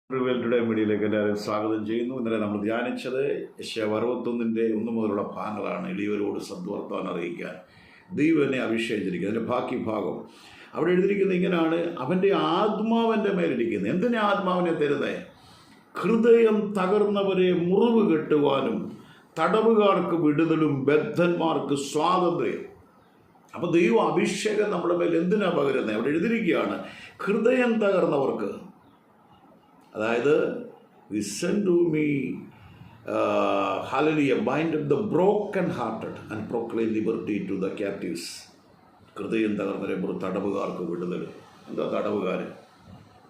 റിവെൽറ്റുടെ മീഡിയയിലേക്ക് എല്ലാവരും സ്വാഗതം ചെയ്യുന്നു. ഇന്നലെ നമ്മൾ ധ്യാനിച്ചത് യശയ്യാവ് 61 1 മുതലുള്ള ഭാഗങ്ങളാണ്. എളിയവരോട് സദ്വർത്തമാനം അറിയിക്കാൻ ദൈവം എന്നെ അഭിഷേകിച്ചിരിക്കുന്നത്. അതിൻ്റെ ബാക്കി ഭാഗം അവിടെ എഴുതിയിരിക്കുന്നത് ഇങ്ങനെയാണ്: അവൻ്റെ ആത്മാവിൻ്റെ മേലിരിക്കുന്നത്. എന്തിനാ ആത്മാവിനെ തരുന്നത്? ഹൃദയം തകർന്നവരെ മുറിവ് കെട്ടുവാനും തടവുകാർക്ക് വിടുതലും ബദ്ധന്മാർക്ക് സ്വാതന്ത്ര്യം. അപ്പോൾ ദൈവം അഭിഷേകം നമ്മുടെ മേൽ എന്തിനാ പകരുന്നത്? അവിടെ എഴുതിയിരിക്കുകയാണ് ഹൃദയം തകർന്നവർക്ക്. അതായത് listen to me, hallelujah, bind up the broken hearted and proclaim liberty to the captives. ഹൃദയം തകർന്നവരെ തടവുകാർക്ക് വിടുതൽ. എന്താ തടവുകാർ?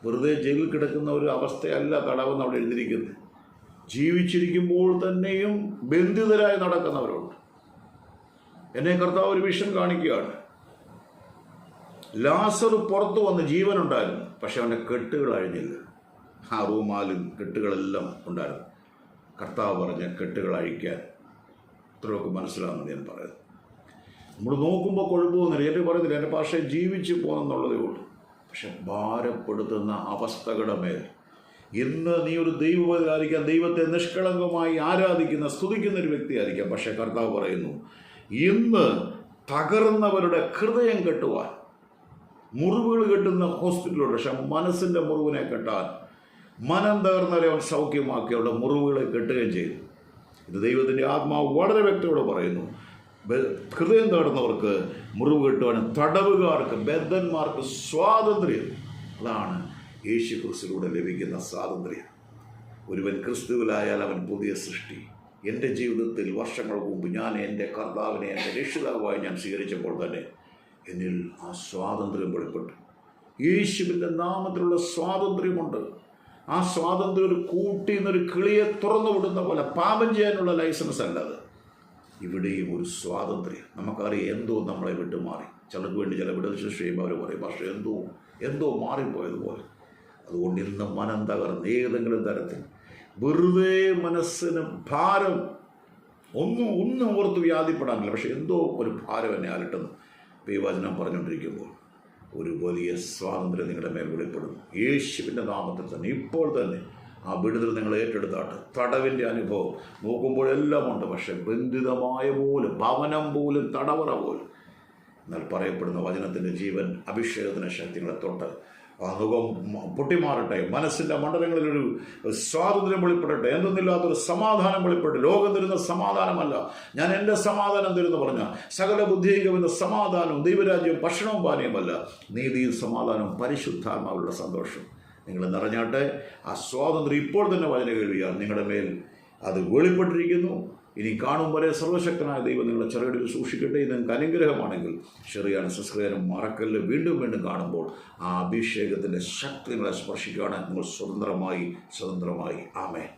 വെറുതെ ജയിലിൽ കിടക്കുന്ന ഒരു അവസ്ഥയല്ല തടവെന്ന് അവിടെ എഴുതിയിരിക്കുന്നത്. ജീവിച്ചിരിക്കുമ്പോൾ തന്നെയും ബന്ധിതരായി നടക്കുന്നവരുണ്ട്. എന്നെ കർത്താവ് ഒരു വിഷൻ കാണിക്കുകയാണ്. ലാസർ പുറത്തു വന്ന് ജീവനുണ്ടായിരുന്നു, പക്ഷെ അവൻ്റെ കെട്ടുകൾ അഴിഞ്ഞില്ല. ആ റൂമാലും കെട്ടുകളെല്ലാം ഉണ്ടായിരുന്നു. കർത്താവ് പറഞ്ഞ കെട്ടുകൾ അഴിക്കാൻ ഇത്രയൊക്കെ മനസ്സിലാകുന്നത് ഞാൻ പറയുന്നത്. നമ്മൾ നോക്കുമ്പോൾ കുഴപ്പമൊന്നുമില്ല. എൻ്റെ പറയുന്നില്ല, എൻ്റെ ഭാഷയെ ജീവിച്ച് പോകുന്നെന്നുള്ളതേ ഉള്ളൂ. പക്ഷെ ഭാരപ്പെടുത്തുന്ന അവസ്ഥകളുടെ മേൽ ഇന്ന് നീ ഒരു ദൈവമായിരിക്കാം, ദൈവത്തെ നിഷ്കളങ്കമായി ആരാധിക്കുന്ന സ്തുതിക്കുന്ന ഒരു വ്യക്തിയായിരിക്കാം. പക്ഷെ കർത്താവ് പറയുന്നു, ഇന്ന് തകർന്നവരുടെ ഹൃദയം കെട്ടുവാൻ, മുറിവുകൾ കെട്ടുന്ന ഹോസ്പിറ്റലുണ്ട്, പക്ഷെ മനസ്സിൻ്റെ മുറിവിനെ കെട്ടാൻ, മനം തകർന്നവരെ അവൻ സൗഖ്യമാക്കി അവരുടെ മുറിവുകളെ കെട്ടുകയും ചെയ്തു. ഇത് ദൈവത്തിൻ്റെ ആത്മാവ് വളരെ വ്യക്തയോടെ പറയുന്നു. ഹൃദയം തകർന്നവർക്ക് മുറിവ് കെട്ടുവാനും തടവുകാർക്ക് ബദ്ധന്മാർക്ക് സ്വാതന്ത്ര്യം. അതാണ് യേശു ക്രിസ്തുവിലൂടെ ലഭിക്കുന്ന സ്വാതന്ത്ര്യം. ഒരുവൻ ക്രിസ്തുവിലായാൽ അവൻ പുതിയ സൃഷ്ടി. എൻ്റെ ജീവിതത്തിൽ വർഷങ്ങൾക്ക് മുമ്പ് ഞാൻ എൻ്റെ കർത്താവിനെ എൻ്റെ രക്ഷിതാവായി ഞാൻ സ്വീകരിച്ചപ്പോൾ തന്നെ എന്നിൽ ആ സ്വാതന്ത്ര്യം വെളിപ്പെട്ടു. യേശുവിൻ്റെ നാമത്തിലുള്ള സ്വാതന്ത്ര്യമുണ്ട്. ആ സ്വാതന്ത്ര്യം ഒരു കൂട്ടിൽ നിന്നൊരു കിളിയെ തുറന്നു വിടുന്ന പോലെ, പാപം ചെയ്യാനുള്ള ലൈസൻസ് അല്ലാതെ ഇവിടെയും ഒരു സ്വാതന്ത്ര്യം. നമുക്കറിയാം, എന്തോ നമ്മളെ വിട്ടുമാറി. ചിലർക്ക് വേണ്ടി ചില വിടുതൽ ശുശ്രൂഷ ചെയ്യുമ്പോൾ അവർ പറയും, പക്ഷേ എന്തോ മാറിപ്പോയതുപോലെ. അതുകൊണ്ട് ഇന്ന് മനം തകർന്ന് ഏതെങ്കിലും തരത്തിൽ വെറുതെ മനസ്സിന് ഭാരം, ഒന്നും ഓർത്ത് വ്യാധിപ്പെടാനില്ല, പക്ഷെ എന്തോ ഒരു ഭാരം എന്നെ അലട്ടുന്നു. ഈ വചനം പറഞ്ഞുകൊണ്ടിരിക്കുമ്പോൾ ഒരു വലിയ സ്വാതന്ത്ര്യം നിങ്ങളുടെ മേൽ വെളിപ്പെടുന്നു. യേശുവിൻ്റെ നാമത്തിൽ തന്നെ ഇപ്പോൾ തന്നെ ആ വിടുതൽ നിങ്ങൾ ഏറ്റെടുത്താട്ട്. തടവിൻ്റെ അനുഭവം നോക്കുമ്പോഴെല്ലാം ഉണ്ട്, പക്ഷെ ബന്ധിതമായ പോലും, ഭവനം പോലും, തടവറ പോലും. എന്നാൽ പറയപ്പെടുന്ന വചനത്തിൻ്റെ ജീവൻ അഭിഷേകത്തിൻ്റെ ശക്തികളെ തൊട്ട് ആ മുഖം പൊട്ടിമാറട്ടെ. മനസ്സിൻ്റെ മണ്ഡലങ്ങളിലൊരു സ്വാതന്ത്ര്യം വെളിപ്പെടട്ടെ. എന്തെന്നില്ലാത്തൊരു സമാധാനം വെളിപ്പെട്ട്. ലോകം തരുന്ന സമാധാനമല്ല, ഞാൻ എൻ്റെ സമാധാനം തരുന്നു പറഞ്ഞ സകല ബുദ്ധിയുമെന്ന സമാധാനവും ദൈവരാജ്യവും ഭക്ഷണവും പാനീയമല്ല, നീതിയും സമാധാനവും പരിശുദ്ധാത്മാവുള്ള സന്തോഷം നിങ്ങൾ നിറഞ്ഞാട്ടെ. ആ സ്വാതന്ത്ര്യം ഇപ്പോൾ തന്നെ വചന കേൾവിയാൽ നിങ്ങളുടെ മേൽ അത് വെളിപ്പെട്ടിരിക്കുന്നു. ഇനി കാണും വരെ സർവശക്തനായ ദൈവം നിങ്ങളെ ചെറുകിടയിൽ സൂക്ഷിക്കട്ടെ. ഇത് നിങ്ങൾക്ക് അനുഗ്രഹമാണെങ്കിൽ ഷെയർ സബ്സ്ക്രൈബ് മറക്കല്ല്. വീണ്ടും കാണുമ്പോൾ ആ അഭിഷേകത്തിൻ്റെ ശക്തി നിങ്ങളെ സ്പർശിക്കുകയാണ്. നിങ്ങൾ സ്വതന്ത്രമായി. ആമേൻ.